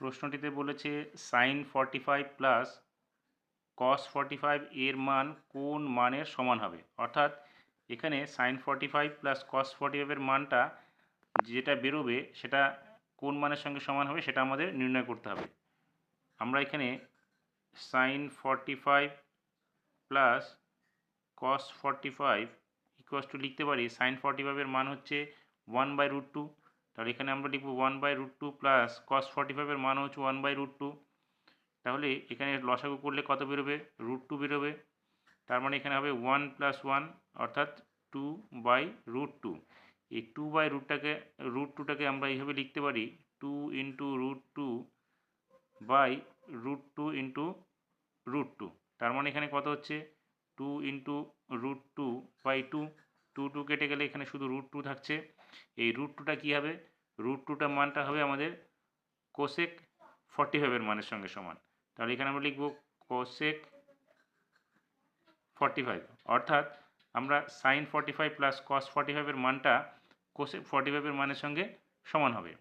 প্রশ্নটিতে বলেছে sign 45 plus cos 45 এর মান কোন মানের সমান হবে, অর্থাৎ এখানে সাইন 45 প্লাস কস 45 এর মানটা যেটা বেরোবে সেটা কোন মানের সঙ্গে সমান হবে সেটা আমাদের নির্ণয় করতে হবে। আমরা এখানে sine 45 plus cos 45 equals to লিখতে পারি সাইন 45 এর মান হচ্ছে 1/√2, তাহলে এখানে আমরা লিখব 1/√2 প্লাস কস 45 এর মান হচ্ছে 1/√2। তাহলে এখানে লসাগু করলে কত বেরোবে? √2 বেরোবে। তার মানে এখানে হবে 1 + 1 অর্থাৎ 2/√2। এই 2/√2টাকে আমরা এইভাবে লিখতে পারি 2 × √2/√2 × √2। তার মানে এখানে কত হচ্ছে 2 × √2/2। 2 কেটে গেলে এখানে শুধু √2 থাকছে। এই √2টা কী হবে? √2টা মানটা হবে আমাদের কোসেক 45 এর মানের সঙ্গে সমান। তাহলে এখানে আমরা লিখব কোসেক 45, অর্থাৎ আমরা সাইন 45 প্লাস কস 45 এর মানটা কোসেক 45 এর মানের সঙ্গে সমান হবে।